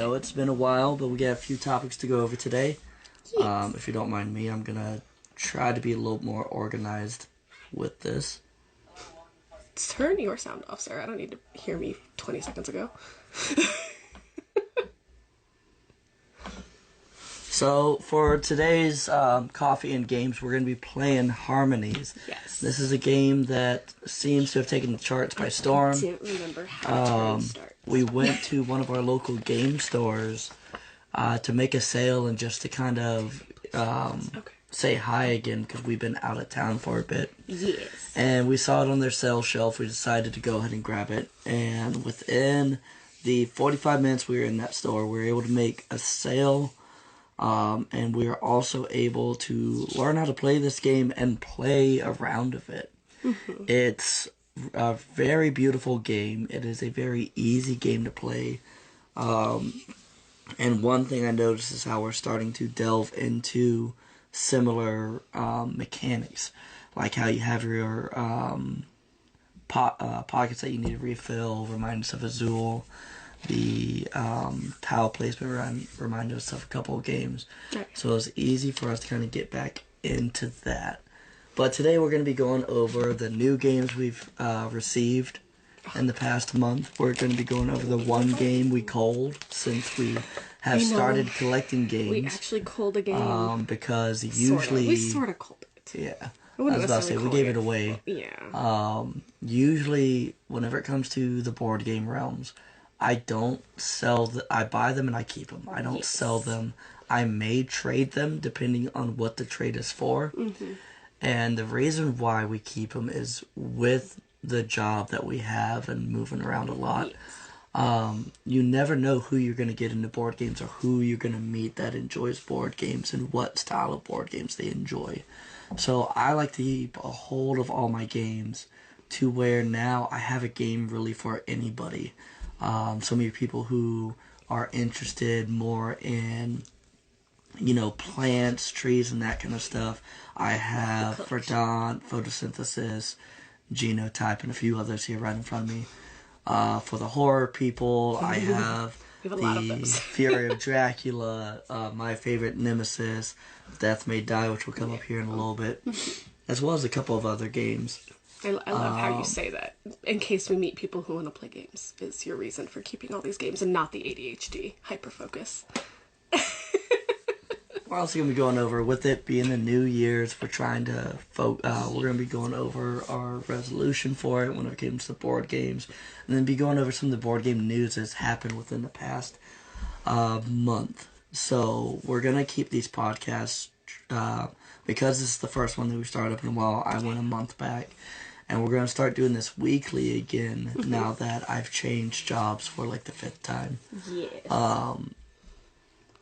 know it's been a while, but we got a few topics to go over today. Yes. If you don't mind me, I'm gonna try to be a little more organized with this. Turn your sound off, sir. I don't need to hear me 20 seconds ago. So for today's coffee and games, we're going to be playing Harmonies. Yes. This is a game that seems to have taken the charts by storm. I didn't remember how to start. We went to one of our local game stores to make a sale and just to kind of say hi again because we've been out of town for a bit. Yes. And we saw it on their sale shelf. We decided to go ahead and grab it. And within the 45 minutes we were in that store, we were able to make a sale. And we are also able to learn how to play this game and play a round of it. Mm-hmm. It's a very beautiful game. It is a very easy game to play. And one thing I noticed is how we're starting to delve into similar mechanics. Like how you have your pockets that you need to refill, remind us of Azul. The tile placement reminded us of a couple of games. Right. So it was easy for us to kind of get back into that. But today we're going to be going over the new games we've received in the past month. We're going to be going over the one game we culled since we have started collecting games. We actually culled a game. Because usually... We sort of culled it. Yeah. I was about to say, we gave it away. Yeah. Usually, whenever it comes to the board game realms, I don't sell I buy them and I keep them. I don't sell them. I may trade them depending on what the trade is for. Mm-hmm. And the reason why we keep them is with the job that we have and moving around a lot. Yes. You never know who you're going to get into board games or who you're going to meet that enjoys board games and what style of board games they enjoy. So I like to keep a hold of all my games to where now I have a game really for anybody. Some of you people who are interested more in, plants, trees, and that kind of stuff. I have Verdant, Photosynthesis, Genotype, and a few others here right in front of me. For the horror people, I have the Fury of Dracula, my favorite Nemesis, Death May Die, which will come up here in a little bit, as well as a couple of other games. I love how you say that. In case we meet people who want to play games, is your reason for keeping all these games and not the ADHD hyperfocus. We're also going to be going over, with it being the New Year's, we're trying to we're going to be going over our resolution for it when it comes to board games, and then be going over some of the board game news that's happened within the past month. So we're going to keep these podcasts, because this is the first one that we started up in a while. I went a month back. And we're going to start doing this weekly again now that I've changed jobs for like the 5th time. Yes.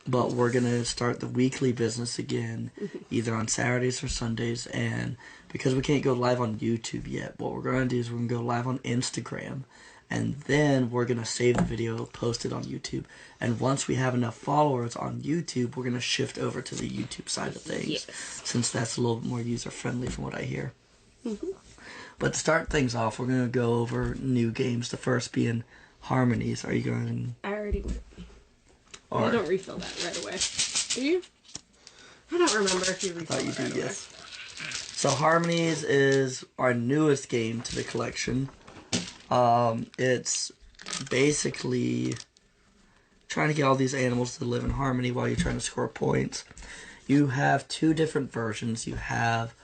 But we're going to start the weekly business again, either on Saturdays or Sundays. And because we can't go live on YouTube yet, what we're going to do is we're going to go live on Instagram. And then we're going to save the video, post it on YouTube. And once we have enough followers on YouTube, we're going to shift over to the YouTube side of things. Yes. Since that's a little bit more user-friendly from what I hear. Mm-hmm. But to start things off, we're going to go over new games. The first being Harmonies. Are you going? I already went. I don't refill that right away. Do you? I don't remember if you refill it right away. Yes. So Harmonies is our newest game to the collection. It's basically trying to get all these animals to live in harmony while you're trying to score points. You have two different versions. You have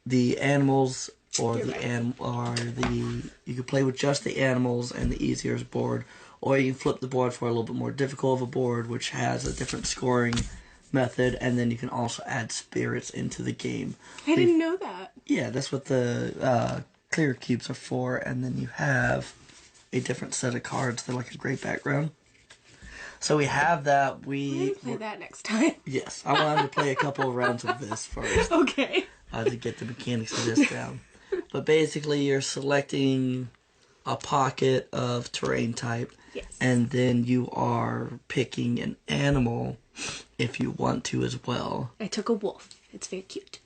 the animals, or you can play with just the animals and the easier board, or you can flip the board for a little bit more difficult of a board, which has a different scoring method, and then you can also add spirits into the game. I didn't know that. Yeah, that's what the clear cubes are for, and then you have a different set of cards. They're like a great background. So we have that. We'll play that next time. Yes, I wanted to play a couple of rounds of this first. Okay. To get the mechanics of this down. But basically, you're selecting a pocket of terrain type, yes, and then you are picking an animal if you want to as well. I took a wolf. It's very cute.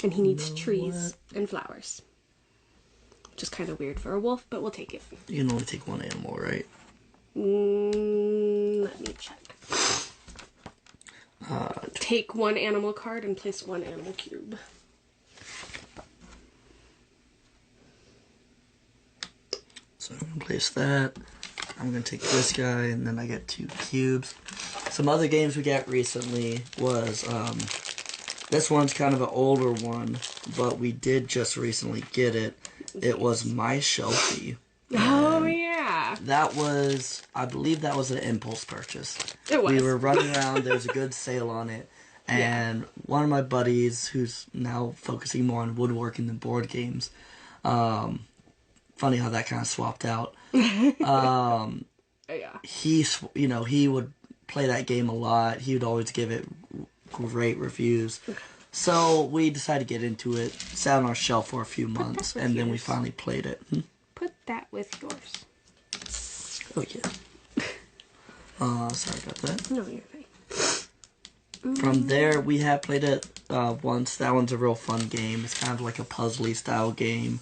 And he needs trees and flowers. Which is kind of weird for a wolf, but we'll take it. You can only take one animal, right? Let me check. Take one animal card and place one animal cube. So I'm going to place that. I'm going to take this guy, and then I get 2 cubes. Some other games we got recently was, this one's kind of an older one, but we did just recently get it. It was My Shelfie. Oh, yeah. That was, I believe that was an impulse purchase. It was. We were running around, there was a good sale on it, and one of my buddies, who's now focusing more on woodworking than board games, funny how that kind of swapped out. Yeah. He would play that game a lot. He would always give it great reviews. So we decided to get into it. Sat on our shelf for a few months, and then we finally played it. Put that with yours. Oh yeah. Sorry about that. No, you're fine. From there, we have played it once. That one's a real fun game. It's kind of like a puzzly style game.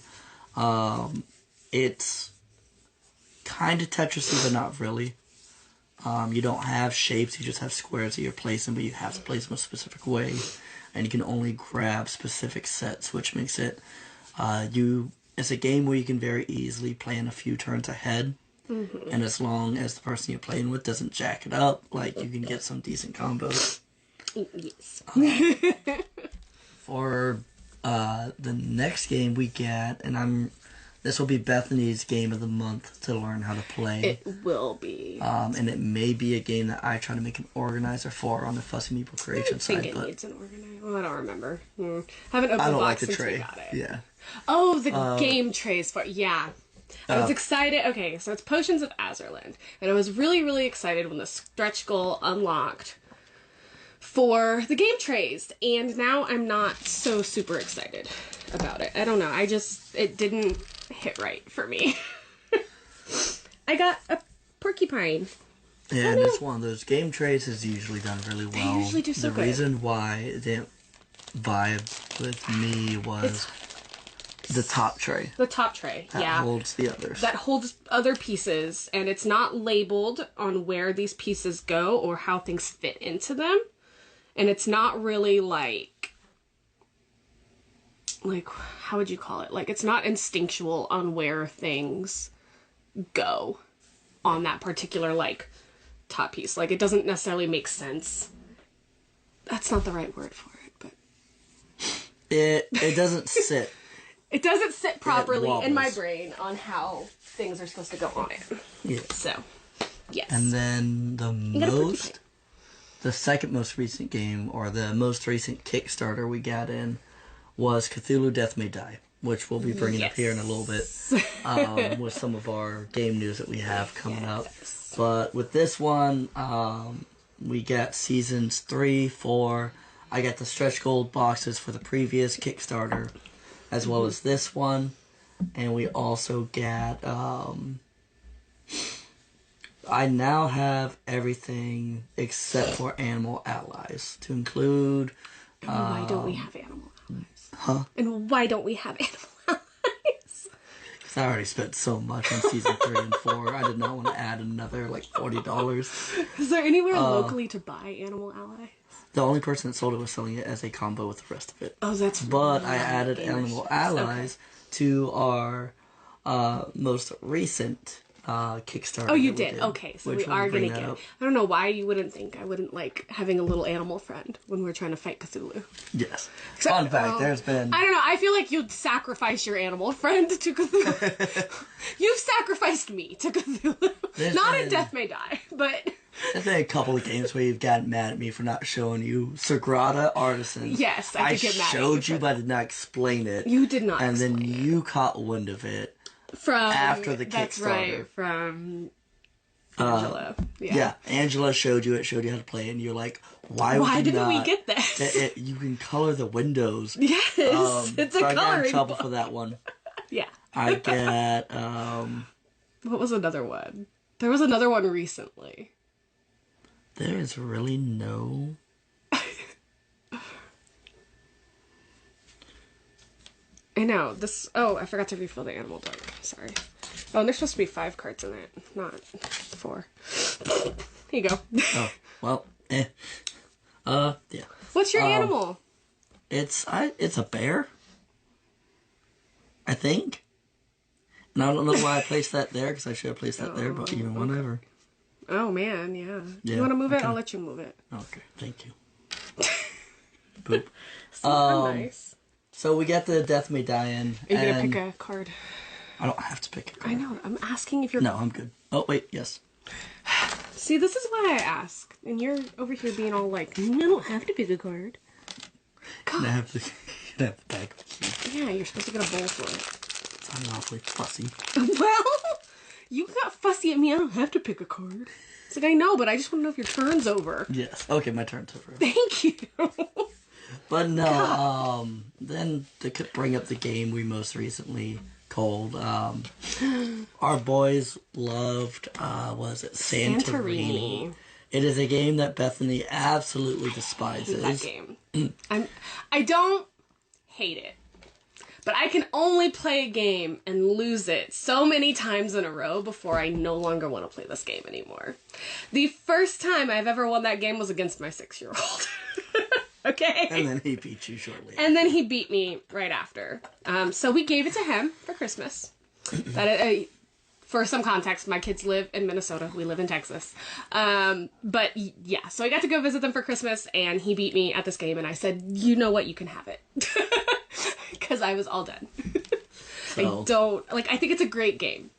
It's kind of Tetrisy, but not really. You don't have shapes, you just have squares that you're placing, but you have to place them a specific way. And you can only grab specific sets, which makes it... it's a game where you can very easily plan a few turns ahead. Mm-hmm. And as long as the person you're playing with doesn't jack it up, like, you can get some decent combos. Yes. For the next game we get, and this will be Bethany's game of the month to learn how to play. It will be. And it may be a game that I try to make an organizer for on the Fussy Meeple creation side. I think it needs an organizer. Well, I don't remember. Haven't opened the box since we got it. Yeah. Oh, the game trays for yeah. I was excited. Okay, so it's Potions of Azurland, and I was really, really excited when the stretch goal unlocked for the game trays, and now I'm not so super excited about it. I don't know. It didn't hit right for me. I got a porcupine. Yeah, and it's one of those game trays is usually done really well. They usually do so good. The reason why it didn't vibe with me was the top tray. The top tray, that holds the others. That holds other pieces, and it's not labeled on where these pieces go or how things fit into them. And it's not really like, how would you call it? Like, it's not instinctual on where things go on that particular, top piece. Like, it doesn't necessarily make sense. That's not the right word for it, but... It doesn't sit. It doesn't sit properly in my brain on how things are supposed to go on it. Yeah. So, yes. And then the second most recent game, or the most recent Kickstarter we got in, was Cthulhu Death May Die, which we'll be bringing up here in a little bit with some of our game news that we have coming up. But with this one, we got seasons 3, 4. I got the stretch gold boxes for the previous Kickstarter, as well as this one. And we also got... I now have everything except for animal allies, to include... And why don't we have animal allies? Huh? And why don't we have animal allies? Because I already spent so much on season 3 and 4. I did not want to add another, $40. Is there anywhere locally to buy animal allies? The only person that sold it was selling it as a combo with the rest of it. Oh, that's But I added animal allies to our most recent... Kickstarter. Oh, you did? Okay, so we are going to get it. I don't know why you wouldn't think I wouldn't like having a little animal friend when we're trying to fight Cthulhu. Yes. Fun fact, there's been... I don't know, I feel like you'd sacrifice your animal friend to Cthulhu. You've sacrificed me to Cthulhu. Not in Death May Die, but... There's been a couple of games where you've gotten mad at me for not showing you Sagrada Artisans. Yes, I did get mad at you. I showed you, but I did not explain it. You did not And then you caught wind of it. After the Kickstarter. That's right, from Angela. Yeah, Angela showed you it, showed you how to play it, and you're like, why didn't we get this? You can color the windows. Yes, it's a coloring book. I got in trouble for that one. Yeah. I get, What was another one? There was another one recently. There is really no... I know, this... Oh, I forgot to refill the animal dark. Sorry. Oh, and there's supposed to be 5 cards in it, not 4. Here you go. Oh, well, yeah. What's your animal? It's a bear, I think. And I don't know why I placed that there, because I should have placed that there, but whatever. Oh, man, yeah. You want to move it? I'll let you move it. Okay, thank you. Boop. So nice. So we got the Death May Die in. Are you going to pick a card? I don't have to pick a card. I know. I'm asking if you're... No, I'm good. Oh, wait, yes. See, this is why I ask. And you're over here being all like, I don't have to pick a card. God. I have the bag. Yeah, you're supposed to get a bowl for it. I'm awfully fussy. Well, you got fussy at me. I don't have to pick a card. It's like, I know, but I just want to know if your turn's over. Yes. Okay, my turn's over. Thank you. But no, then to bring up the game we most recently called, our boys loved, was it Santorini? It is a game that Bethany absolutely despises. I hate that game. I don't hate it. But I can only play a game and lose it so many times in a row before I no longer want to play this game anymore. The first time I've ever won that game was against my 6-year-old. Okay? And then he beat you shortly. And then he beat me right after. So we gave it to him for Christmas. For some context, my kids live in Minnesota. We live in Texas. But yeah, so I got to go visit them for Christmas, and he beat me at this game, and I said, you know what, you can have it. Because I was all done. So. I think it's a great game.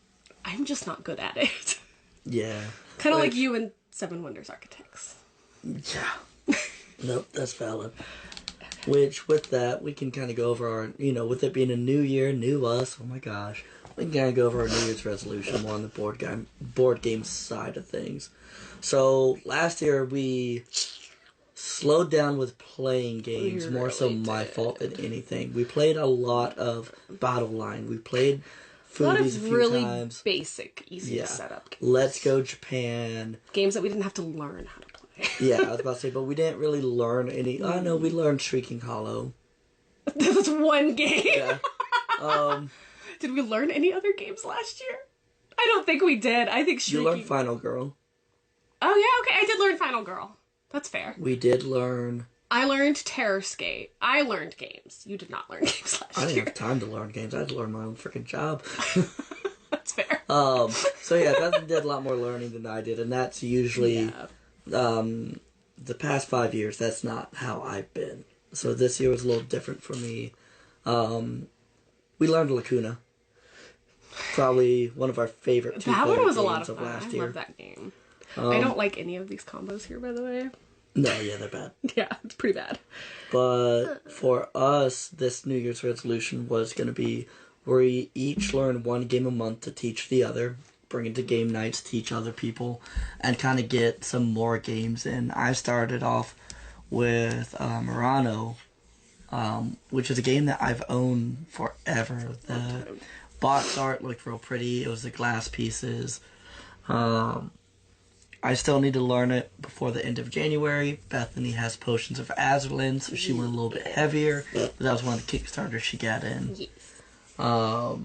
I'm just not good at it. Yeah. Kind of like you and Seven Wonders Architects. Yeah. Nope, that's valid. Which, with that, we can kind of go over our, with it being a new year, new us, oh my gosh, we can kind of go over our New Year's resolution more on the board game side of things. So, last year we slowed down with playing games, more so my fault than anything. We played a lot of Battle Line. We played Foodies a few really times. Basic, easy to set up games. Let's Go Japan. Games that we didn't have to learn how to play. Yeah, I was about to say, but we didn't really learn any. I know we learned Shrieking Hollow. That's one game. Yeah. Did we learn any other games last year? I don't think we did. I think Shrieking... You learned Final Girl. Oh, yeah, okay. I did learn Final Girl. That's fair. We did learn... I learned Terror Skate. I learned games. You did not learn games last year. I didn't have time to learn games. I had to learn my own freaking job. That's fair. So yeah, Beth did a lot more learning than I did, and that's usually... the past 5 years, that's not how I've been. So this year was a little different for me. We learned Lacuna. Probably one of our favorite two-player games of last year. That one was a lot of fun. I love that game. I don't like any of these combos here, by the way. No, yeah, they're bad. Yeah, it's pretty bad. But for us, this New Year's resolution was going to be where we each learn one game a month to teach the other, bring it to game nights, teach other people, and kind of get some more games in. I started off with Murano, which is a game that I've owned forever. The box art looked real pretty. It was the glass pieces. I still need to learn it before the end of January. Bethany has Potions of Azurlin, so she went a little bit heavier. But that was one of the Kickstarters she got in. Yes. But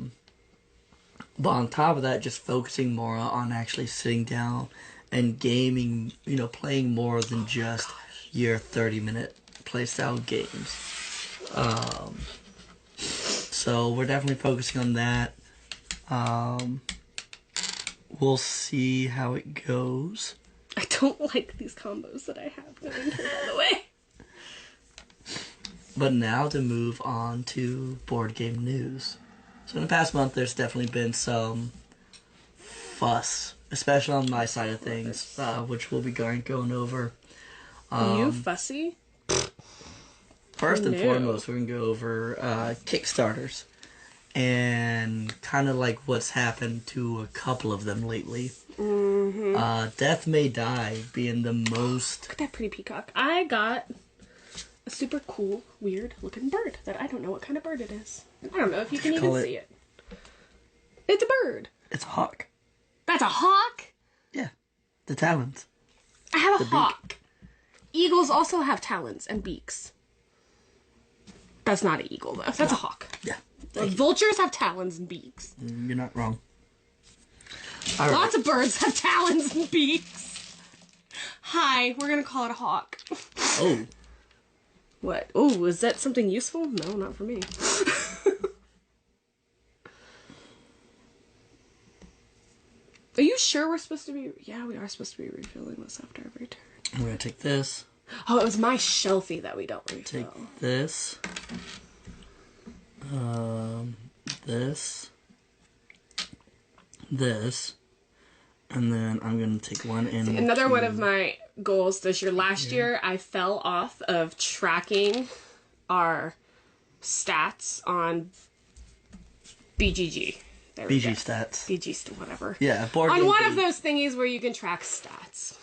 on top of that, just focusing more on actually sitting down and gaming, playing more than just your 30-minute playstyle games. So we're definitely focusing on that. We'll see how it goes. I don't like these combos that I have going here, by the way. But now to move on to board game news. So in the past month, there's definitely been some fuss, especially on my side of things, which we'll be going over. You fussy? First and foremost, we're going to go over Kickstarters and kind of like what's happened to a couple of them lately. Mm-hmm. Death May Die being the most... Look at that pretty peacock. I got a super cool, weird looking bird that I don't know what kind of bird it is. I don't know if you can even see it. It's a bird. It's a hawk. That's a hawk? Yeah. The talons. I have a hawk. Eagles also have talons and beaks. That's not an eagle, though. That's a hawk. Yeah. Vultures have talons and beaks. You're not wrong. All right. Lots of birds have talons and beaks. Hi, we're gonna call it a hawk. Oh. What? Oh, is that something useful? No, not for me. Are you sure we're supposed to be... Yeah, we are supposed to be refilling this after every turn. I'm gonna take this. Oh, it was my shelfie that we don't refill. Take this. This. This. And then I'm gonna take one in. See, another one of my goals this year. Last year, I fell off of tracking our stats on BGG. There we BG go. stats. BG, whatever. Yeah, board on game one B. of those thingies where you can track stats.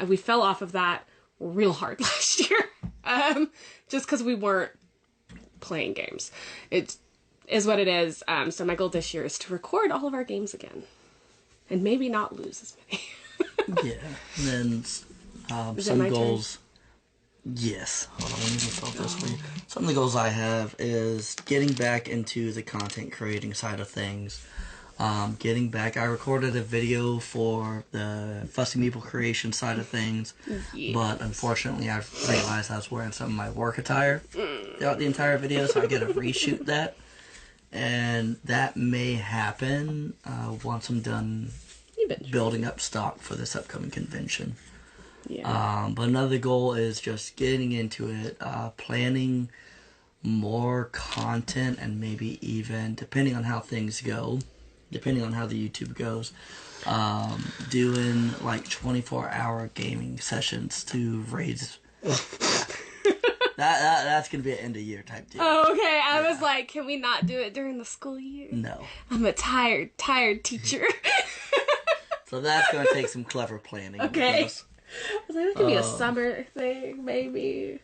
We fell off of that real hard last year. Just because we weren't playing games. It is what it is. So my goal this year is to record all of our games again. And maybe not lose as many. Yeah. And then some goals. Yes. Hold on, let me myself this way. Some of the goals I have is getting back into the content creating side of things. Getting back, I recorded a video for the Fussy Meeple creation side of things, yes. But unfortunately I realized I was wearing some of my work attire throughout the entire video, so I gotta reshoot that. And that may happen once I'm done building up stock for this upcoming convention. Yeah. But another goal is just getting into it, planning more content, and maybe even, depending on how things go, depending on how the YouTube goes, doing like 24-hour gaming sessions to raise... That's going to be an end-of-year type deal. Oh, okay. I was like, can we not do it during the school year? No. I'm a tired teacher. So that's going to take some clever planning. Okay. I was like, that could be a summer thing, maybe.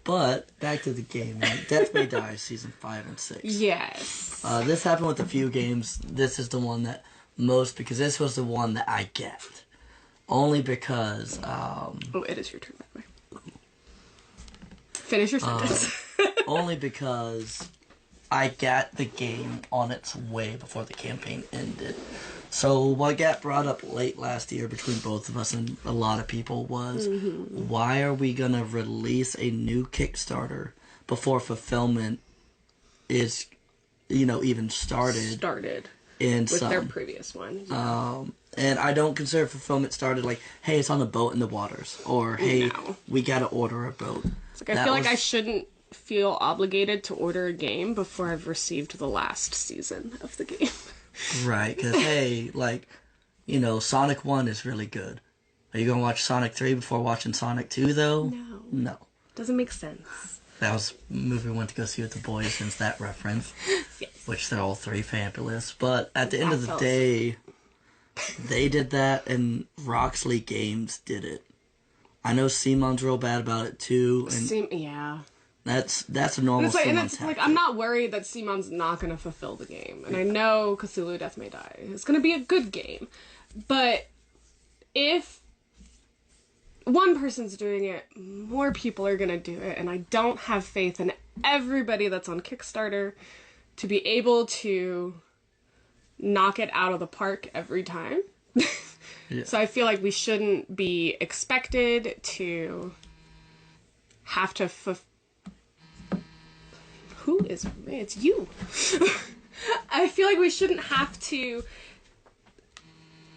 But, back to the game. Death May Die, Season 5 and 6. Yes. This happened with a few games. This is the one that because this was the one that I get. Only because... oh, it is your turn, by the way. Finish your sentence. Only because I got the game on its way before the campaign ended. So what got brought up late last year between both of us and a lot of people was, why are we going to release a new Kickstarter before fulfillment is, even started in with their previous one. Yeah. And I don't consider fulfillment started like, hey, it's on a boat in the waters, or hey, we got to order a boat. It's like, I feel like I shouldn't feel obligated to order a game before I've received the last season of the game. Right, because, hey, Sonic 1 is really good. Are you going to watch Sonic 3 before watching Sonic 2, though? No. Doesn't make sense. That was a movie we went to go see with the boys, since that reference. Yes. Which they're all three fabulous. But at the end of the day, they did that, and Roxley Games did it. I know Simon's real bad about it, too. And yeah. That's a normal Simon's tactic. I'm not worried that Simon's not going to fulfill the game. And I know Cthulhu Death May Die is going to be a good game. But if one person's doing it, more people are going to do it. And I don't have faith in everybody that's on Kickstarter to be able to knock it out of the park every time. Yeah. So I feel like we shouldn't be expected to have to Who is... It's you. I feel like we shouldn't have to...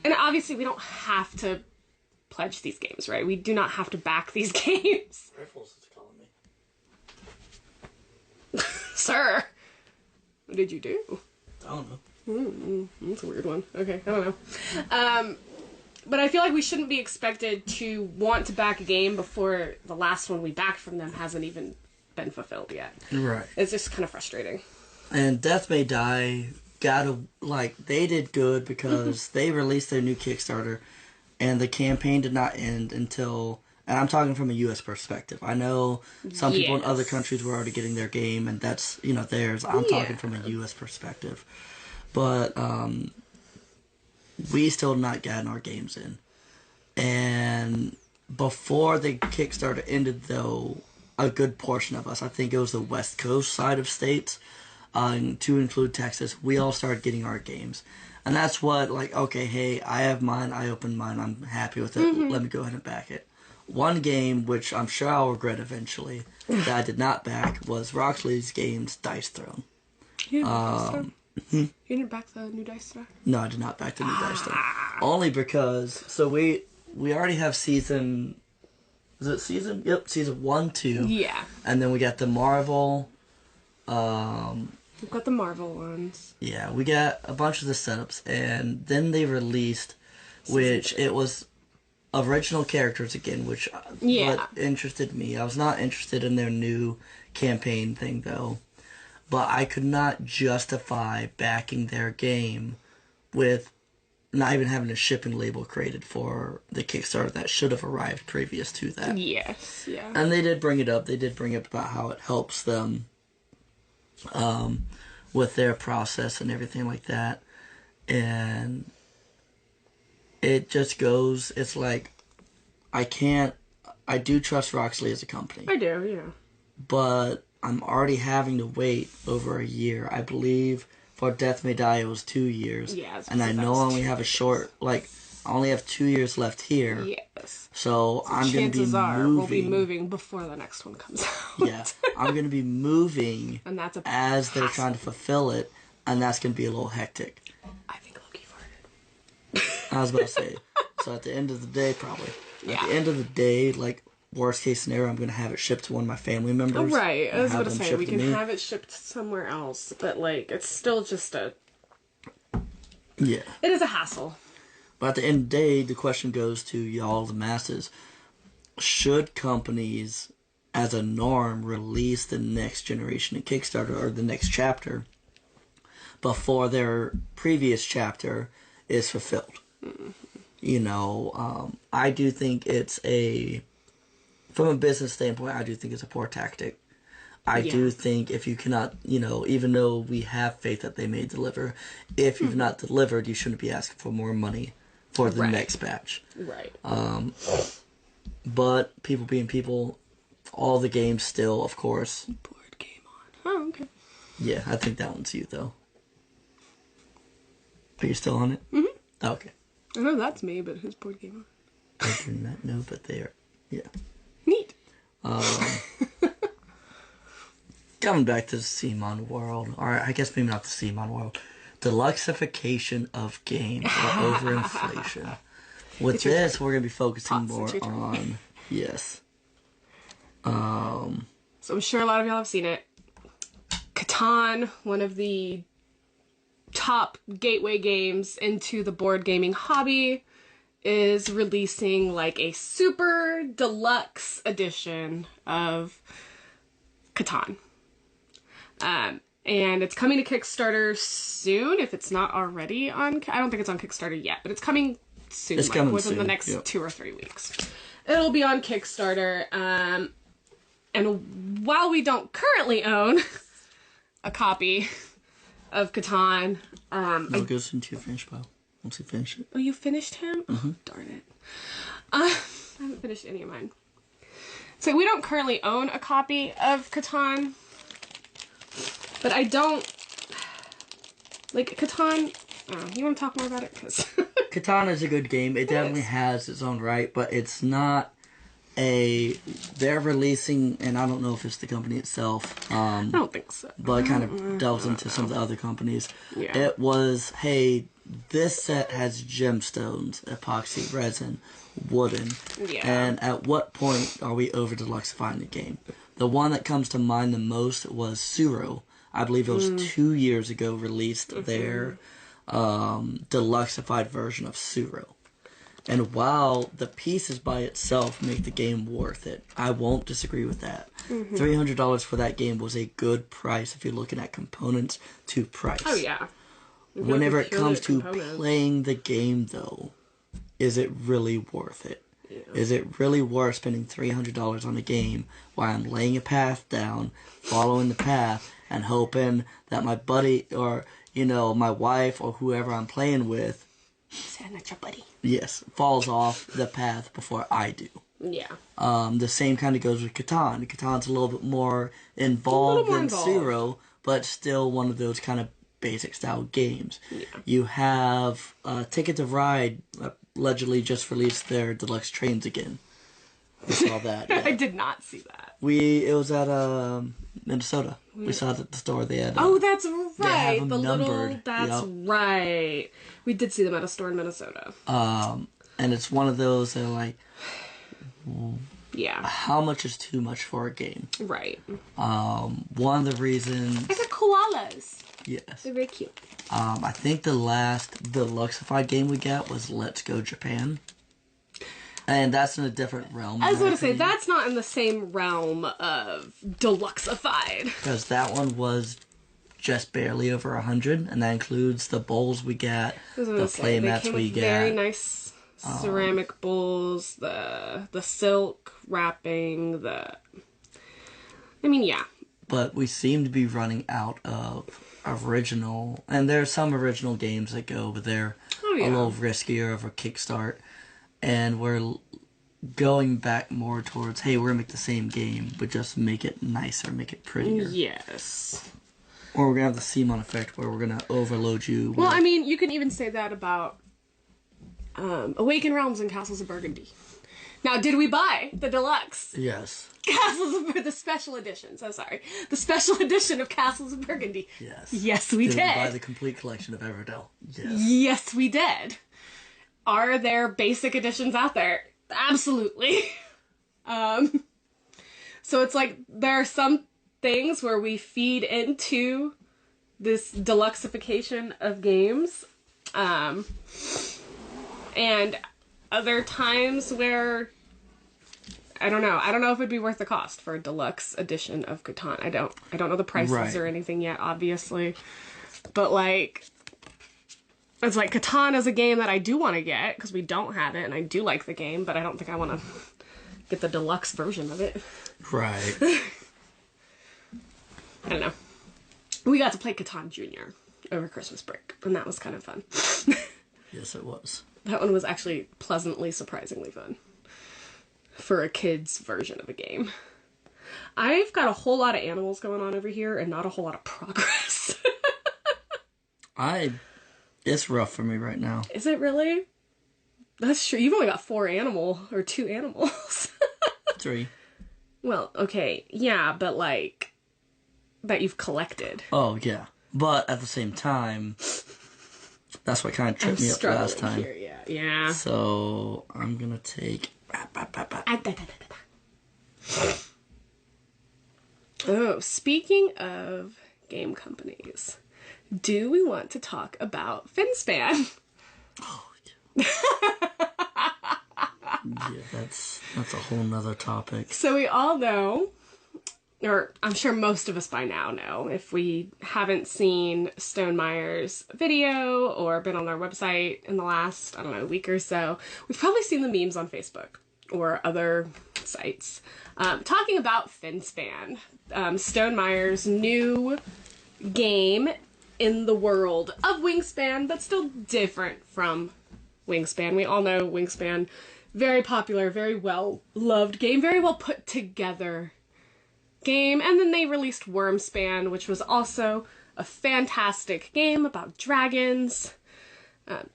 And obviously we don't have to pledge these games, right? We do not have to back these games. Rifles is calling me. Sir! What did you do? I don't know. That's a weird one. Okay, I don't know. But I feel like we shouldn't be expected to want to back a game before the last one we backed from them hasn't even been fulfilled yet. Right. It's just kind of frustrating. And Death May Die they did good because they released their new Kickstarter, and the campaign did not end until, and I'm talking from a U.S. perspective. I know some people in other countries were already getting their game, and that's, theirs. I'm talking from a U.S. perspective. But, we still not gotten our games in. And before the Kickstarter ended, though, a good portion of us, I think it was the West Coast side of states, to include Texas, we all started getting our games. And that's what, like, okay, hey, I have mine, I opened mine, I'm happy with it, let me go ahead and back it. One game, which I'm sure I'll regret eventually, that I did not back was Roxley's game's Dice Throne. You didn't back the new Dice Throne? No, I did not back the new Dice Throne. Only because, so we already have season, is it season? Yep, season 1, 2. Yeah. And then we got the Marvel, We've got the Marvel ones. yeah, we got a bunch of the setups, and then they released, which it was original characters again, which what interested me. I was not interested in their new campaign thing, though. But I could not justify backing their game with not even having a shipping label created for the Kickstarter that should have arrived previous to that. Yes, yeah. And they did bring it up. They did bring up about how it helps them with their process and everything like that. And it just goes, it's like, I do trust Roxley as a company. I do, yeah. But I'm already having to wait over a year. I believe for Death May Die it was 2 years. Yeah, and I know I only have a short, like, I only have 2 years left here. Yes. So I'm going to be chances are moving. we'll be moving before the next one comes out. Yeah. I'm going to be moving and that's as they're trying to fulfill it, and that's going to be a little hectic. I think Loki farted. I was about to say. So at the end of the day, probably. Yeah. At the end of the day, like, worst case scenario, I'm going to have it shipped to one of my family members. Oh, right. I was going to say, we can me. have it shipped somewhere else, but, like, it's still just a... Yeah. It is a hassle. But at the end of the day, the question goes to y'all, the masses. Should companies, as a norm, release the next generation of Kickstarter or the next chapter before their previous chapter is fulfilled? Mm-hmm. You know, I do think it's from a business standpoint, I do think it's a poor tactic. I do think if you cannot, you know, even though we have faith that they may deliver, if you've not delivered, you shouldn't be asking for more money for the next batch. Right. But people being people, all the games still, of course. Board game on. Oh, okay. Yeah, I think that one's you, though. Are you still on it? Mm-hmm. Oh, okay. I know that's me, but who's board game on? I do not know, but they are. Yeah. Neat. Coming back to the CMON world, or I guess maybe not the CMON world, deluxification of games or overinflation. With this, we're going to be focusing more on, yes. So I'm sure a lot of y'all have seen it. Catan, one of the top gateway games into the board gaming hobby, is releasing like a super deluxe edition of Catan. And it's coming to Kickstarter soon, if it's not already on... I don't think it's on Kickstarter yet, but it's coming soon. It's coming within soon. the next 2 or 3 weeks. It'll be on Kickstarter. And while we don't currently own a copy of Catan... It goes into your finish pile once you finish it. Oh, you finished him? Mm-hmm. Oh, darn it. I haven't finished any of mine. So we don't currently own a copy of Catan. But I don't... Like, Catan... you want to talk more about it? Because Catan is a good game. It definitely has its own right, but it's not they're releasing, and I don't know if it's the company itself. I don't think so. But it kind of delves into some of the other companies. Yeah. It was, hey, this set has gemstones, epoxy, resin, wooden. Yeah. And at what point are we over deluxifying the game? The one that comes to mind the most was Suro. I believe it was 2 years ago released their deluxified version of Suro. And while the pieces by itself make the game worth it, I won't disagree with that. $300 for that game was a good price if you're looking at components to price. Oh, yeah. Whenever it comes to playing the game, though, is it really worth it? Yeah. Is it really worth spending $300 on a game while I'm laying a path down, following the path, and hoping that my buddy or, you know, my wife or whoever I'm playing with, saying that's your buddy. Yes, falls off the path before I do. Yeah. The same kind of goes with Catan. Catan's a little bit more involved than Zero, but still one of those kind of basic style games. Yeah. You have Ticket to Ride allegedly just released their deluxe trains again. We saw that. Yeah. I did not see that. It was at Minnesota. We saw it at the store. They had. Oh, that's They have right. them The numbered. little. That's right. We did see them at a store in Minnesota. And it's one of those that are like, Yeah. how much is too much for a game? Right. One of the reasons. I got koalas. Yes. They're very cute. I think the last deluxeified game we got was Let's Go Japan. And that's in a different realm. I was going to say, that's not in the same realm of deluxeified. Because that one was just barely over 100, and that includes the bowls we got, the play mats we got. Very nice ceramic bowls, the silk wrapping, I mean, yeah. But we seem to be running out of original, and there are some original games that go, but they're a little riskier of a kickstart. And we're going back more towards, hey, we're going to make the same game, but just make it nicer, make it prettier. Yes. Or we're going to have the Simon effect where we're going to overload you. Well, I mean, you can even say that about Awaken Realms and Castles of Burgundy. Now, did we buy the deluxe? Yes. The special edition. So sorry. The special edition of Castles of Burgundy. Yes. Yes, we did. Did we buy the complete collection of Everdell? Yes. Yes, we did. Are there basic editions out there? Absolutely. So it's like there are some things where we feed into this deluxeification of games, and other times where I don't know if it'd be worth the cost for a deluxe edition of Catan. I don't know the prices or anything yet, obviously, but like. It's like Catan is a game that I do want to get because we don't have it and I do like the game, but I don't think I want to get the deluxe version of it. Right. I don't know. We got to play Catan Jr. over Christmas break, and that was kind of fun. Yes, it was. That one was actually pleasantly, surprisingly fun for a kid's version of a game. I've got a whole lot of animals going on over here and not a whole lot of progress. It's rough for me right now. Is it really? That's true. You've only got 2 animals. 3. Well, okay. Yeah, but like, that you've collected. Oh, yeah. But at the same time, that's what kind of tripped me up last time. Here, yeah. So, I'm gonna take... Oh, speaking of game companies... Do we want to talk about Finspan? Oh, yeah. Yeah, that's a whole nother topic. So we all know, or I'm sure most of us by now know, if we haven't seen Stonemeyer's video or been on their website in the last, week or so, we've probably seen the memes on Facebook or other sites talking about Finspan, Stonemeyer's new game in the world of Wingspan, but still different from Wingspan. We all know Wingspan, very popular, very well loved game, very well put together game. And then they released Wormspan, which was also a fantastic game about dragons.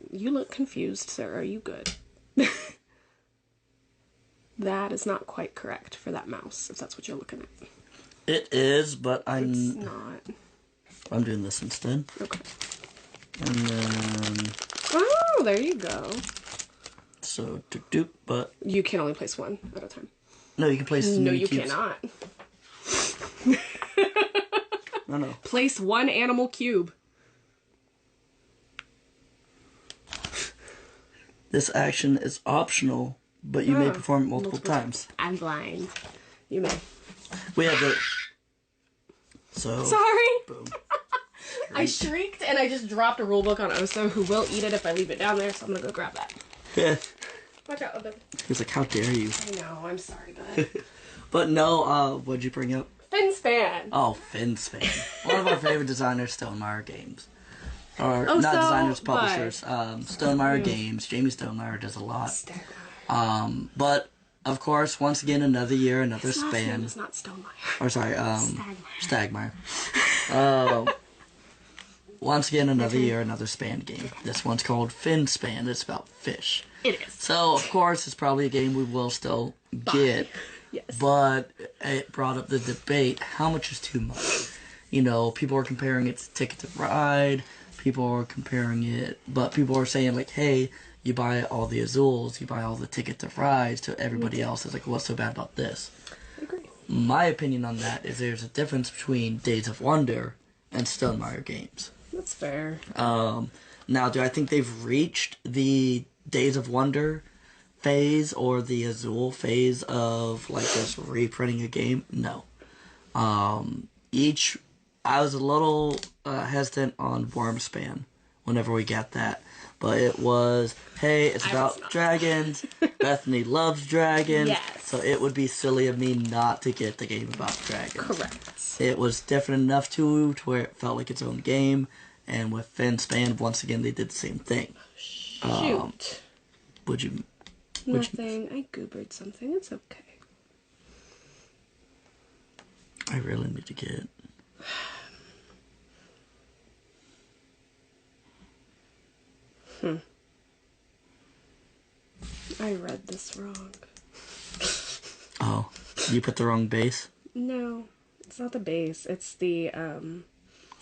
You look confused, sir. Are you good? That is not quite correct for that mouse, if that's what you're looking at. It is, but It's not. I'm doing this instead. Okay. And then... Oh, there you go. So, doop, but... You can only place 1 at a time. No, you can place... No, you cubes. cannot. No. Place 1 animal cube. This action is optional, but you may perform it multiple times. I'm blind. You may. We have the... So... Sorry. Boom. I shrieked and I just dropped a rulebook on Oso, who will eat it if I leave it down there, so I'm gonna go grab that. Watch out, Oso. He's like, how dare you? I know, I'm sorry, bud. But no, what'd you bring up? Finspan. Oh, Finspan. One of our favorite designers, Stonemeyer Games. Or, Oh, not so, designers, publishers. Stonemeyer Games. Jamie Stonemeyer does a lot. But, of course, once again, another year, another His last span. name is not Stonemeyer. Or sorry, Stagmeyer. Stagmeyer. Once again, another year, another Span game. This one's called Fin Span. It's about fish. It is. So, of course, it's probably a game we will still get. Yes. But it brought up the debate, how much is too much? You know, people are comparing it to Ticket to Ride. People are comparing it, but people are saying, like, hey, you buy all the Azules, you buy all the Ticket to Rides to everybody else. It's like, what's so bad about this? I agree. My opinion on that is there's a difference between Days of Wonder and Stonemaier games. That's fair. Now, do I think they've reached the Days of Wonder phase or the Azul phase of, like, just reprinting a game? No. I was a little hesitant on Wormspan whenever we got that. But it was, hey, it's about dragons. Bethany loves dragons. Yes. So it would be silly of me not to get the game about dragons. Correct. It was different enough to where it felt like its own game. And with Fin Span, once again, they did the same thing. Shoot. Nothing. I goobered something. It's okay. I really need to get... I read this wrong. Oh, you put the wrong base? No, it's not the base. It's the,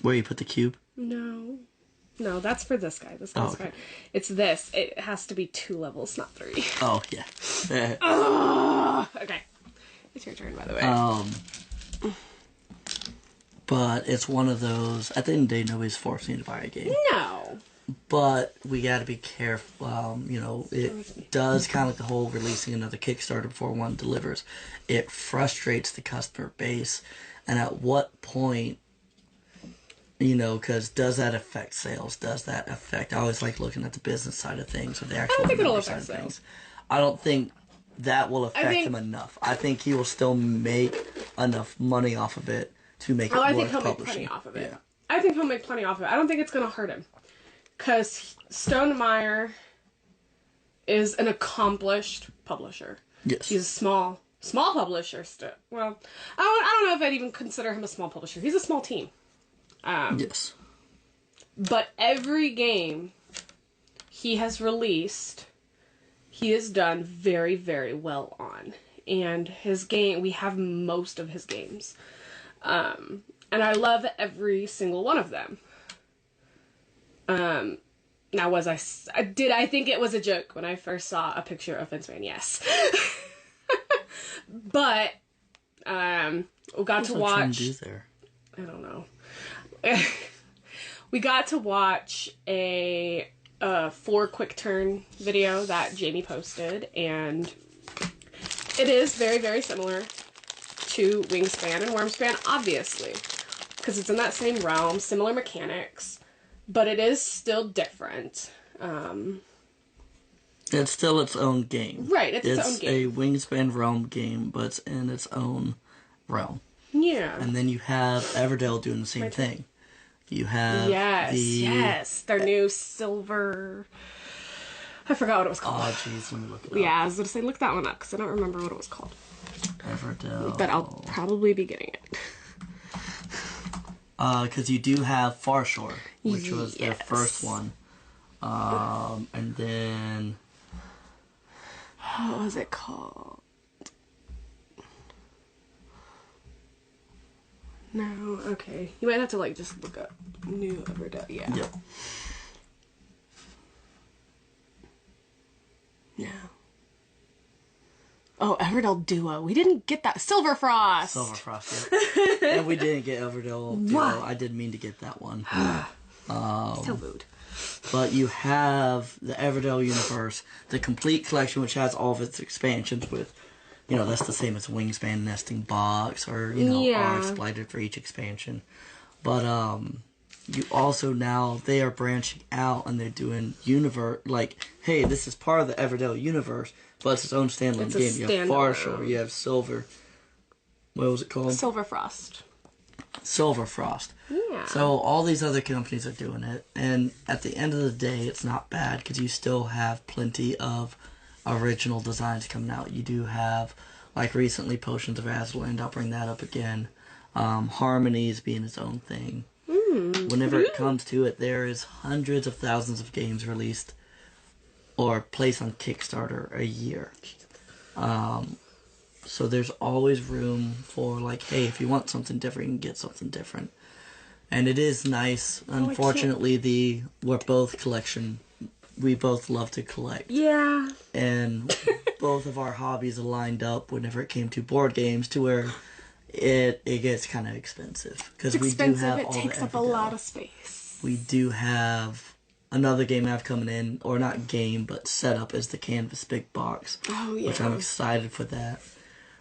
Where you put the cube? No, that's for this guy. This guy's fine. It's this. It has to be 2 levels, not 3. Oh, yeah. Okay. It's your turn, by the way. But it's one of those... At the end of the day, nobody's forcing you to buy a game. No. But we gotta be careful. You know, it does kind of like the whole releasing another Kickstarter before one delivers. It frustrates the customer base. And at what point... You know, because does that affect sales? Does that affect... I always like looking at the business side of things or the actual numbers side of things. I don't think that will affect him enough. I think he will still make enough money off of it to make it worth publishing. I think he'll make plenty off of it. Yeah. I think he'll make plenty off of it. I don't think it's going to hurt him. Because Stonemaier is an accomplished publisher. Yes. He's a small publisher still. Well, I don't know if I'd even consider him a small publisher. He's a small team. Yes. But every game he has released, he has done very, very well on. And his game, we have most of his games. And I love every single one of them. Now did I think it was a joke when I first saw a picture of Finsman? Yes. But, we got to watch... I don't know. We got to watch a 4 quick turn video that Jamie posted, and it is very, very similar to Wingspan and Wormspan, obviously, because it's in that same realm, similar mechanics, but it is still different. It's still its own game. Right, it's its own game. It's a Wingspan realm game, but it's in its own realm. Yeah. And then you have Everdell doing the same thing. You have their new silver... I forgot what it was called. Oh, jeez, let me look it up. Yeah, I was going to say, look that one up, because I don't remember what it was called. Everdell. But I'll probably be getting it. Because you do have Farshore, which was their first one. And then... What was it called? No, okay. You might have to, just look up New Everdell. Yeah. Yep. No. Oh, Everdell Duo. We didn't get that. Silverfrost! Silverfrost, yeah. And we didn't get Everdell Duo. I did mean to get that one. So mood. But you have the Everdell universe, the complete collection, which has all of its expansions with... that's the same as Wingspan Nesting Box or, are exploited for each expansion. But, you also now, they are branching out and they're doing universe, hey, this is part of the Everdell universe, but it's its own standalone game. You have Farshore, you have Silver, what was it called? Silverfrost. Yeah. So all these other companies are doing it, and at the end of the day, it's not bad, because you still have plenty of original designs coming out. You do have, recently, Potions of Azurland. I'll bring that up again. Harmonies being its own thing. Whenever it comes to it, there is hundreds of thousands of games released or placed on Kickstarter a year. So there's always room for, like, hey, if you want something different, you can get something different. And it is nice. Unfortunately, we're both collection. We both love to collect. Yeah. And both of our hobbies aligned up whenever it came to board games to where it gets kind of expensive. Because we do have all the takes up a lot of space. We do have another game I have coming in, or not game, but setup is the Canvas Big Box. Oh, yeah. Which I'm excited for that.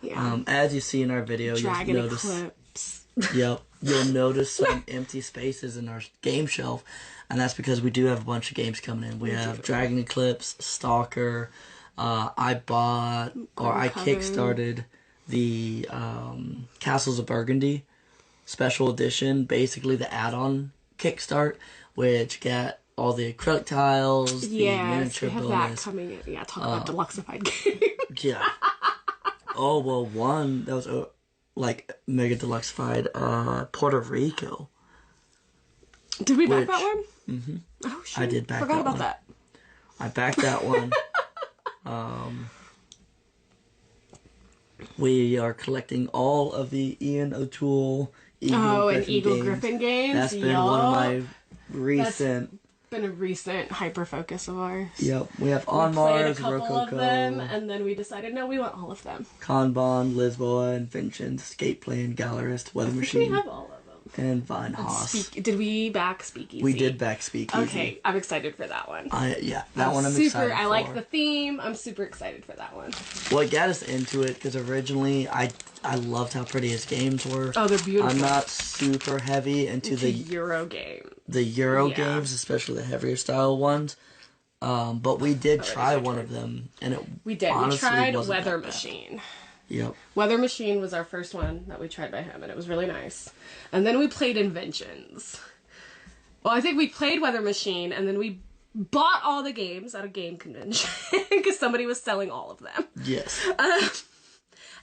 Yeah. As you see in our video, Dragon you'll notice... Eclipse. Yep. You'll notice some empty spaces in our game shelf, and that's because we do have a bunch of games coming in. We have Dragon Eclipse, Stalker, I kickstarted the Castles of Burgundy special edition, basically the add-on kickstart, which got all the acrylic tiles, the miniature we have bonus. That coming in. Yeah, talk about deluxified games. Yeah. Oh, well, one that was like mega deluxified, Puerto Rico. Did we back that one? Mm-hmm. Oh, shit. I did back Forgot that about one. that. I backed that one. We are collecting all of the Ian O'Toole Eagle Griffin games. That's been one of my recent... That's been a recent hyper focus of ours. Yep. We have We On played Mars, a couple Rococo, of them, and then we decided, no, we want all of them. Kanban, Lisboa, Inventions, Escape Plan, Gallerist, Weather Machine. We have all of them. And Vine Haas. Did we back Speakeasy? We did back Speakeasy. Okay, I'm excited for that one. That one I'm excited for. I like the theme. I'm super excited for that one. Well, it got us into it because originally I loved how pretty his games were. Oh, they're beautiful. I'm not super heavy into the Euro game. The Euro games, especially the heavier style ones. But we did try one of them, and we tried Weather Machine. Yep. Weather Machine was our first one that we tried by him, and it was really nice. And then we played Inventions. Well, I think we played Weather Machine, and then we bought all the games at a game convention because somebody was selling all of them. Yes.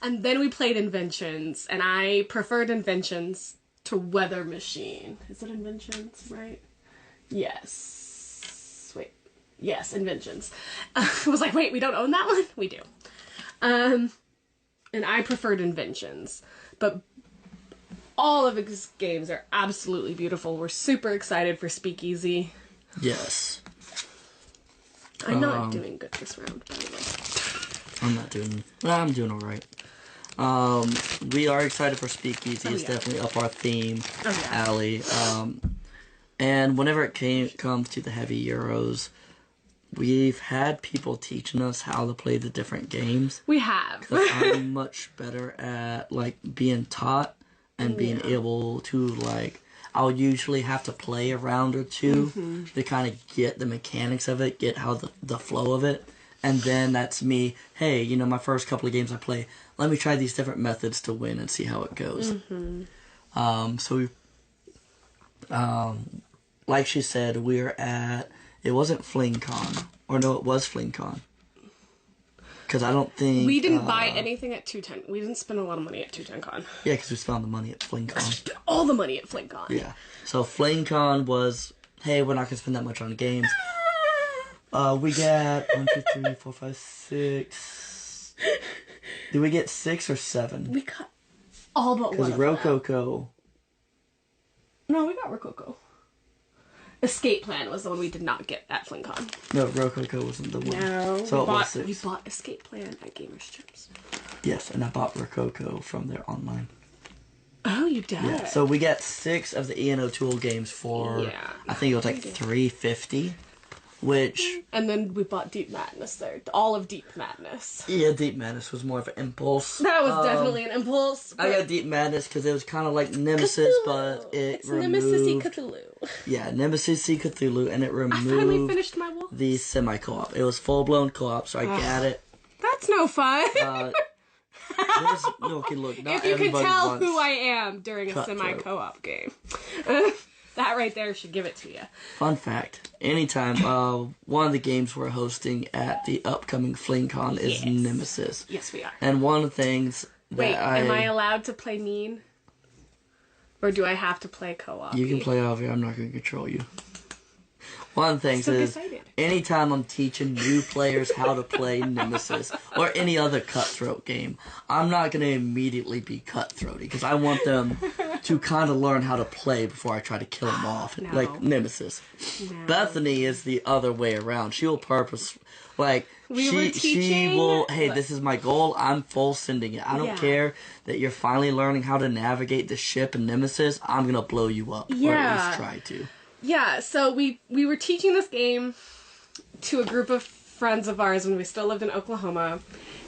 And then we played Inventions, and I preferred Inventions to Weather Machine. Is it Inventions, right? Yes. Wait. Yes, Inventions. I was like, wait, we don't own that one? We do. And I preferred Inventions. But all of his games are absolutely beautiful. We're super excited for Speakeasy. Yes. I'm not doing good this round, by the way. I'm doing alright. We are excited for Speakeasy. It's definitely up our theme alley. And whenever it comes to the heavy Euros, we've had people teaching us how to play the different games. We have. Because I'm much better at, like, being taught and being able to, like... I'll usually have to play a round or two to kind of get the mechanics of it, get how the flow of it. And then that's me, hey, you know, my first couple of games I play, let me try these different methods to win and see how it goes. Like she said, we're at... It wasn't FlingCon. Or no, it was FlingCon. Because I don't think... We didn't buy anything at 210. We didn't spend a lot of money at 210Con. Yeah, because we spent the money at FlingCon. Spent all the money at FlingCon. Yeah. So FlingCon was, hey, we're not going to spend that much on games. We got 1, 2, 3, 4, 5, 6... Did we get 6 or 7? We got all but one. Because Rococo... No, we got Rococo. Escape Plan was the one we did not get at FlingCon. No, Rococo wasn't the one. No, so we bought Escape Plan at Gamers Trips. Yes, and I bought Rococo from their online. Oh, you did? Yeah, so we got 6 of the Ian O'Toole games for, I think it was like $3.50, which... And then we bought Deep Madness there. All of Deep Madness. Yeah, Deep Madness was more of an impulse. That was definitely an impulse. I got Deep Madness because it was kind of like Nemesis, Cthulhu. But it's removed... Nemesis-y Cthulhu. Yeah, Nemesis-y Cthulhu, and it removed... I finally finished my wall. The semi-co-op. It was full-blown co-op, so I got it. That's no fun. Okay, look, not if you can tell wants who I am during a semi-co-op game. That right there should give it to you. Fun fact. Anytime, one of the games we're hosting at the upcoming FlingCon is Nemesis. Yes, we are. And one of the things that am I allowed to play mean? Or do I have to play co-op? You can play off here. I'm not going to control you. One of the things So is, excited. anytime I'm teaching new players how to play Nemesis or any other cutthroat game, I'm not going to immediately be cutthroaty because I want them to kind of learn how to play before I try to kill them off, No. like Nemesis. No. Bethany is the other way around. She will We she will, hey, but- this is my goal, I'm full sending it. I don't care that you're finally learning how to navigate the ship in Nemesis, I'm going to blow you up. Or at least try to. Yeah, so we were teaching this game to a group of friends of ours when we still lived in Oklahoma,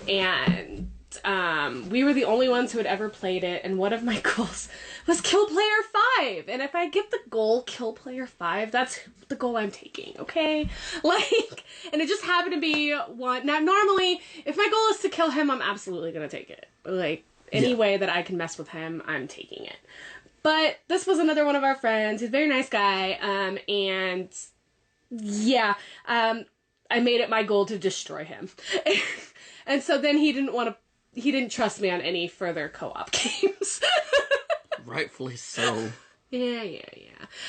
and we were the only ones who had ever played it, and one of my goals was kill player 5, and if I get the goal kill player 5, that's the goal I'm taking, okay? And it just happened to be one. Now, normally, if my goal is to kill him, I'm absolutely gonna take it. Any way that I can mess with him, I'm taking it. But this was another one of our friends. He's a very nice guy. And I made it my goal to destroy him. And so then he didn't trust me on any further co-op games. Rightfully so. Yeah.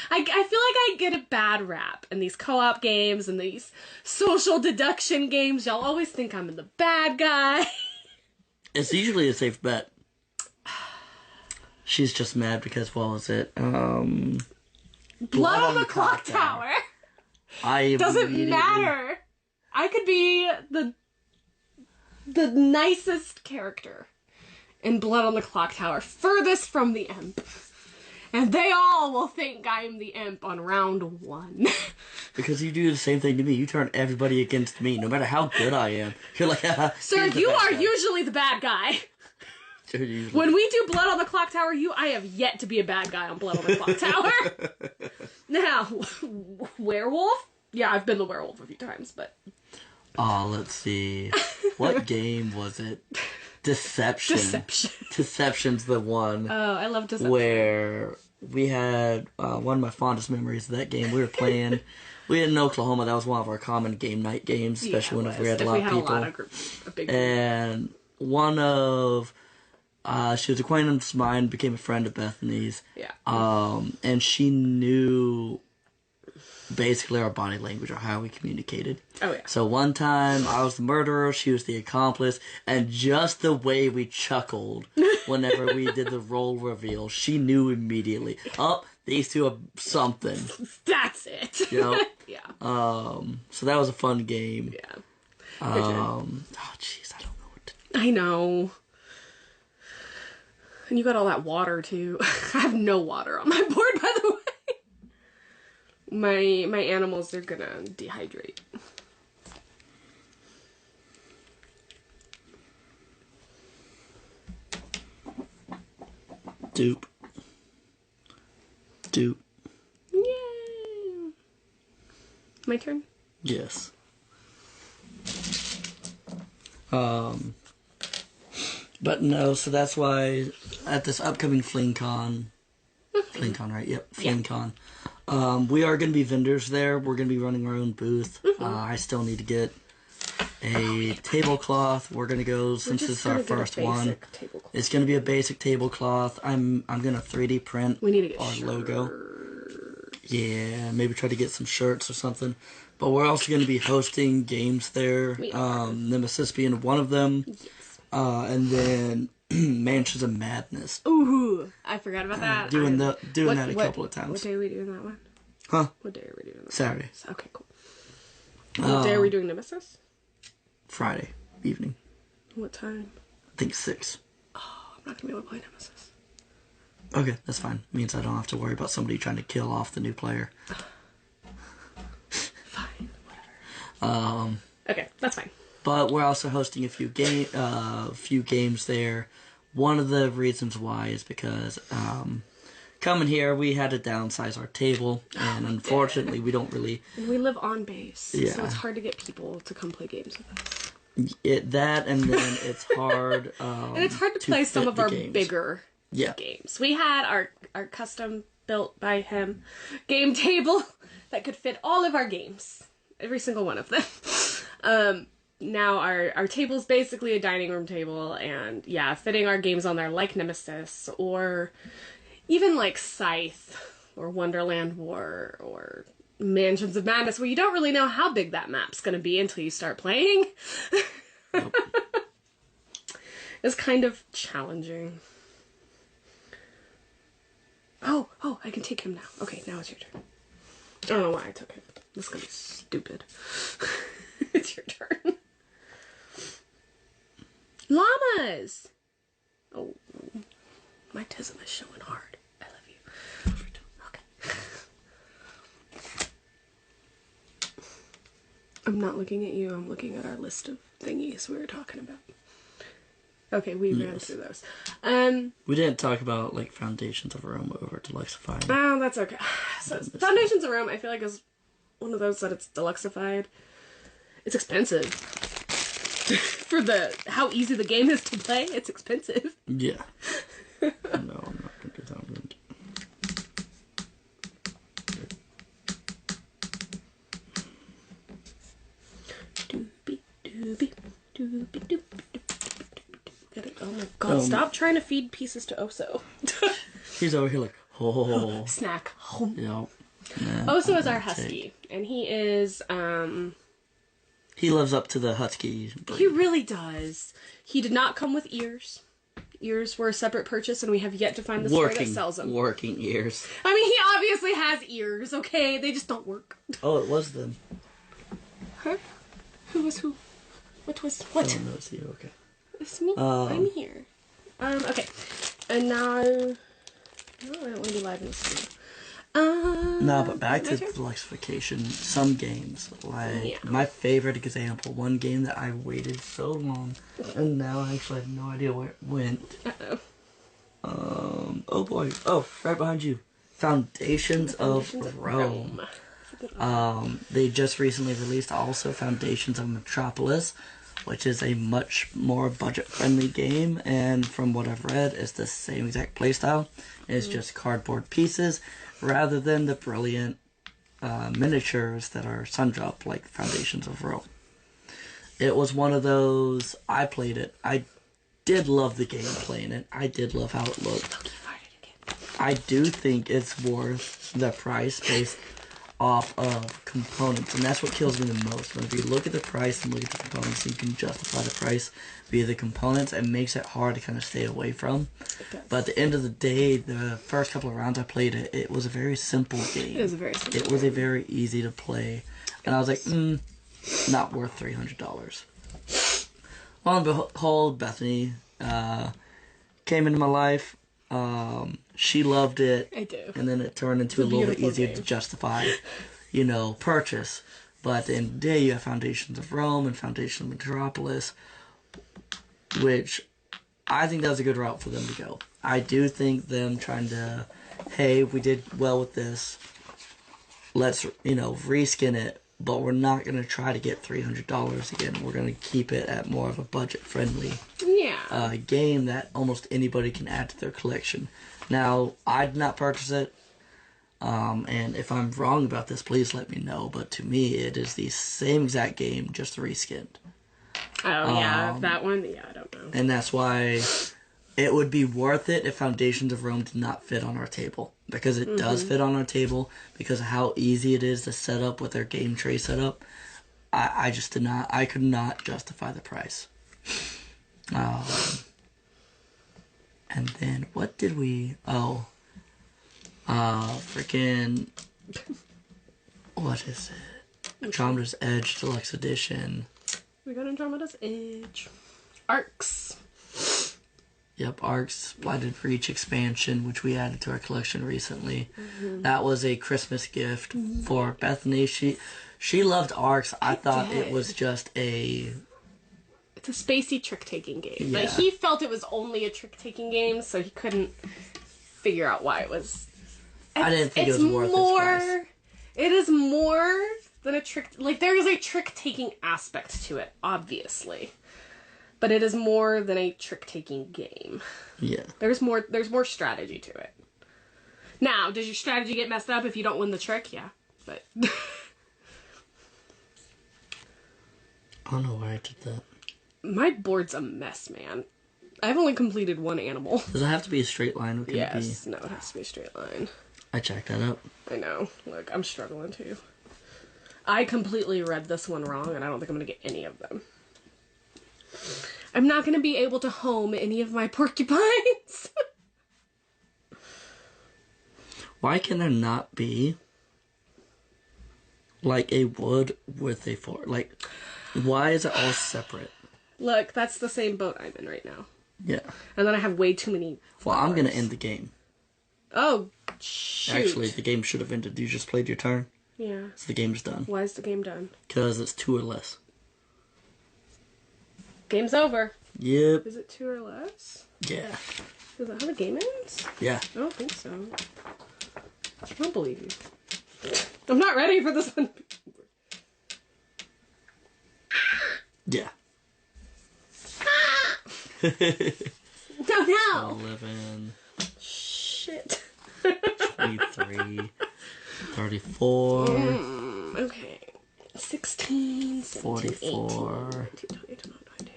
I feel like I get a bad rap in these co-op games and these social deduction games. Y'all always think I'm the bad guy. It's usually a safe bet. She's just mad because, what was it? Blood on the Clock Tower. Doesn't matter. I could be the nicest character in Blood on the Clock Tower, furthest from the imp. And they all will think I'm the imp on round 1. Because you do the same thing to me. You turn everybody against me, no matter how good I am. You're like, Sir, you are usually the bad guy. When we do Blood on the Clock Tower, I have yet to be a bad guy on Blood on the Clock Tower. Now, werewolf? Yeah, I've been the werewolf a few times, but... Oh, let's see. What game was it? Deception. Deception's the one. Oh, I love Deception. Where we had one of my fondest memories of that game. We were playing... We in Oklahoma, that was one of our common game night games, especially whenever we had a lot of people. And one of... she was acquaintance of mine, became a friend of Bethany's. Yeah. And she knew basically our body language or how we communicated. Oh, yeah. So one time, I was the murderer, she was the accomplice, and just the way we chuckled whenever we did the role reveal, she knew immediately. Oh, these two are something. That's it. You know? Yeah. So that was a fun game. Yeah. Oh, jeez, I don't know what to do. I know. And you got all that water, too. I have no water on my board, by the way. My animals are gonna dehydrate. Doop. Yay! My turn? Yes. But no, so that's why at this upcoming FleamCon, right? Yep, FleamCon. We are going to be vendors there. We're going to be running our own booth. I still need to get a tablecloth. We're going to go, since this is our first one, it's going to be a basic tablecloth. I'm going to 3D print our logo. Yeah, maybe try to get some shirts or something. But we're also going to be hosting games there. Nemesis being one of them. Yes. And then Mansions of Madness. Ooh, I forgot about that. Doing that a couple of times. What day are we doing that one? Huh? What day are we doing that? Saturday. Okay, cool. What day are we doing Nemesis? Friday evening. What time? I think 6. Oh, I'm not gonna be able to play Nemesis. Okay, that's fine. Means I don't have to worry about somebody trying to kill off the new player. Fine, whatever. Okay, that's fine. But we're also hosting a few games there. One of the reasons why is because coming here we had to downsize our table, and unfortunately we don't really. And we live on base, so it's hard to get people to come play games with us. And then it's hard. And it's hard to play some of our bigger games. We had our custom built by him game table that could fit all of our games, every single one of them. Now our table's basically a dining room table, and fitting our games on there like Nemesis or even like Scythe or Wonderland War or Mansions of Madness, where you don't really know how big that map's going to be until you start playing. Nope. It's kind of challenging. Oh, I can take him now. Okay, now it's your turn. I don't know why I took him. This is going to be stupid. It's your turn. Llamas! Oh, my tism is showing hard. I love you. Okay. I'm not looking at you, I'm looking at our list of thingies we were talking about. Okay, we ran through those. We didn't talk about, like, Foundations of Rome over Deluxified. Oh, that's okay. So, Foundations of Rome, I feel like, is one of those that it's deluxified. It's expensive. For how easy the game is to play, it's expensive. Yeah. No, I'm not going to do that. Doobie, doobie, doobie, doobie, doobie. Oh my god, stop trying to feed pieces to Oso. He's over here like, oh. Snack. Yep. Nah, Oso is our husky, and he is, he lives up to the husky breed. He really does. He did not come with ears. Ears were a separate purchase, and we have yet to find the store that sells them. Working ears. I mean, he obviously has ears, okay? They just don't work. Oh, it was them. Huh? Who was who? What was what? Oh, no, it's you, okay. It's me. I'm here. Okay. And now... No, I don't want to be live in this video. No, but back to Deluxification. Some games, like my favorite example, one game that I waited so long, and now I actually have no idea where it went. Oh boy. Oh, right behind you. Foundations of Rome. They just recently released also Foundations of Metropolis, which is a much more budget-friendly game, and from what I've read, it's the same exact playstyle. It's just cardboard pieces, rather than the brilliant miniatures that are Sundrop, like Foundations of Rome. It was one of those, I played it, I did love the game playing it, I did love how it looked. I do think it's worth the price based off of components, and that's what kills me the most. Whenever you look at the price and look at the components, you can justify the price via the components, and makes it hard to kind of stay away from. But at the end of the day, the first couple of rounds I played it, it was a very simple game. It was a very simple It was a very easy to play, and I was like, not worth $300. Lo and behold, Bethany came into my life. She loved it. I do. And then it turned into a little bit easier to justify, purchase. But at the end of the day, you have Foundations of Rome and Foundation of Metropolis, which I think that was a good route for them to go. I do think them trying to, hey, we did well with this, let's, reskin it, but we're not going to try to get $300 again. We're going to keep it at more of a budget-friendly game that almost anybody can add to their collection. Now, I did not purchase it, and if I'm wrong about this, please let me know, but to me, it is the same exact game, just reskinned. Oh, yeah, that one? Yeah, I don't know. And that's why it would be worth it if Foundations of Rome did not fit on our table. Because it does fit on our table, because of how easy it is to set up with their game tray setup. I could not justify the price. And then, what did we... freaking... What is it? Andromeda's Edge Deluxe Edition. We got Andromeda's Edge. Arcs. Yep, Arcs Blighted Reach expansion, which we added to our collection recently. That was a Christmas gift for Bethany. She loved Arcs. I thought it was just a... It's a spacey trick-taking game. Yeah. But he felt it was only a trick-taking game, so he couldn't figure out why it was... I didn't think it was worth its price. It is more than a trick... Like, there is a trick-taking aspect to it, obviously. But it is more than a trick-taking game. Yeah. There's more strategy to it. Now, does your strategy get messed up if you don't win the trick? Yeah. But... I don't know why I did that. My board's a mess, man. I've only completed one animal. Does it have to be a straight line? Or Yes. No, it has to be a straight line. I checked that up. I know. Look, I'm struggling too. I completely read this one wrong, and I don't think I'm going to get any of them. I'm not going to be able to home any of my porcupines. Why can there not be like a wood with a fork? Like, why is it all separate? Look, that's the same boat I'm in right now. Yeah. And then I have way too many flowers. Well, I'm going to end the game. Oh, shoot. Actually, the game should have ended. You just played your turn. Yeah. So the game's done. Why is the game done? Because it's 2 or less. Game's over. Yep. Is it 2 or less? Yeah. Is that how the game ends? Yeah. I don't think so. I don't believe you. I'm not ready for this one. Yeah. No. 11. Shit. 23. 34. Okay. 16, 17, 44. 18, 19, 20,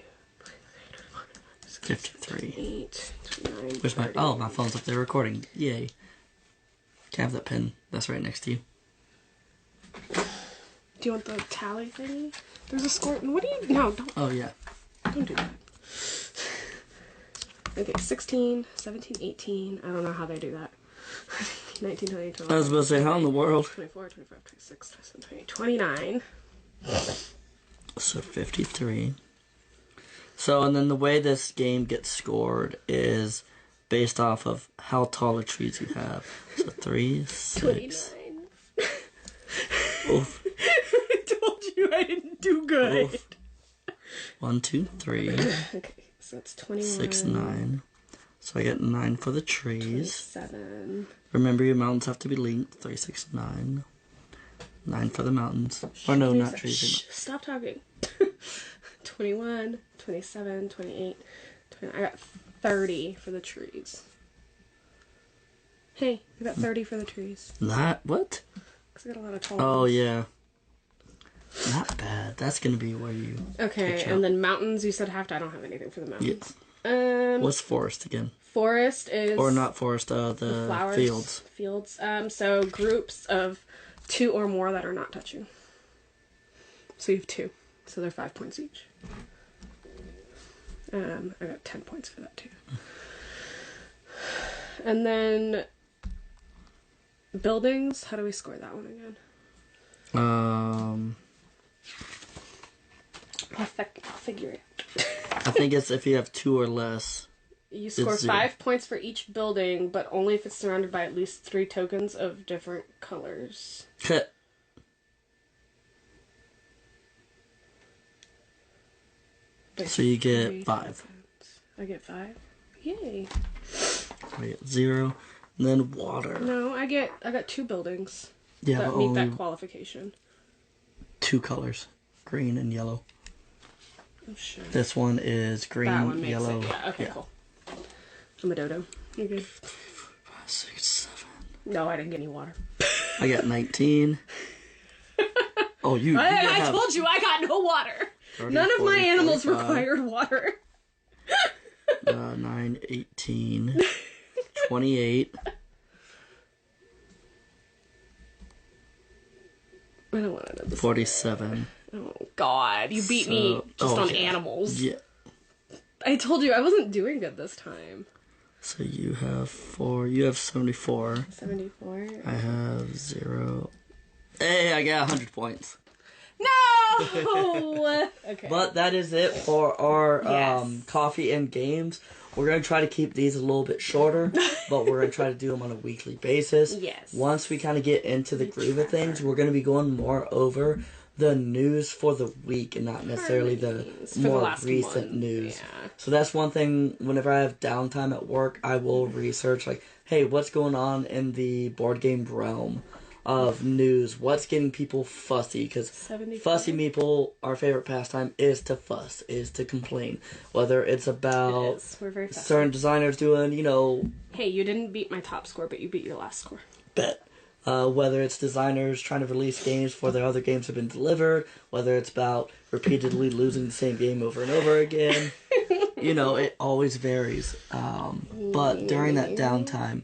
21, 22, 53. 28, 29, Where's my... 30. Oh, my phone's up there recording. Yay. Can I have that pen? That's right next to you. Do you want the tally thingy? There's a score. What do you... No, don't. Oh, yeah. Don't do that. Okay, 16, 17, 18. I don't know how they do that. 19, 20, 21. I was about to say, how in the world? 24, 25, 26, 27, 28, 29. So 53. So, and then the way this game gets scored is based off of how tall the trees you have. So 3, 6. 29. Oof. I told you I didn't do good. Oof. 1, 2, 3. Okay, so that's 21. 6, 9. So I get 9 for the trees. 7. Remember, your mountains have to be linked. 3, 6, 9. 9 for the mountains. Or no, not trees. Shh, stop talking. 21, 27, 28, 29. I got 30 for the trees. Hey, I got 30 for the trees. Not what? Because I got a lot of tall Oh, ones. yeah. Not bad. That's going to be where you... Okay, catch and up. then mountains, you said have to. I don't have anything for the Yeah. mountains. What's forest again? Forest is... Or not forest, the flowers, fields. Fields. So groups of 2 or more that are not touching. So you have 2. So they're 5 points each. I got 10 points for that too. And then buildings. How do we score that one again? I'll figure it. I think it's if you have 2 or less. You score 5 points for each building, but only if it's surrounded by at least 3 tokens of different colors. So you get 5. I get 5? Yay. I get 0. And then water. No, I got 2 buildings Yeah, that but meet only that qualification. 2 colors. Green and yellow. Oh, shit. This one is green, That one makes yellow. it. Yeah, okay, cool. I'm a dodo. You're good. 5, 6, 7. No, I didn't get any water. I got 19. Oh, you I have told you I got no water. 30, None of 40, my animals 45, required water. 9, 18, 28. I don't want to know this. 47. Oh, God. You beat me just on animals. Yeah. I told you I wasn't doing good this time. So you have 4. You have 74. 74. I have 0. Hey, I got 100 points. No! Okay. But that is it for our Yes. coffee and games. We're going to try to keep these a little bit shorter, but we're going to try to do them on a weekly basis. Yes. Once we kind of get into the groove of things, we're going to be going more over the news for the week and not necessarily the Harmonies for more the last recent month. news. Yeah. So that's one thing, whenever I have downtime at work, I will research, like, hey, what's going on in the board game realm of news? What's getting people fussy? Because 75. Fussy Meeple, our favorite pastime, is to fuss, is to complain. Whether it's about It is. We're very fast. certain designers doing, Hey, you didn't beat my top score, but you beat your last score. bet. Whether it's designers trying to release games before their other games have been delivered, whether it's about repeatedly losing the same game over and over again. you know, it always varies. But during that downtime,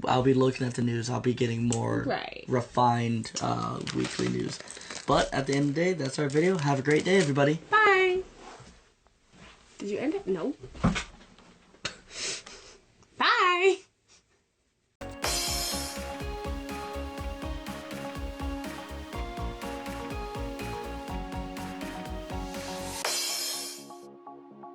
I'll be looking at the news. I'll be getting more refined weekly news. But at the end of the day, that's our video. Have a great day, everybody. Bye. Did you end it? No.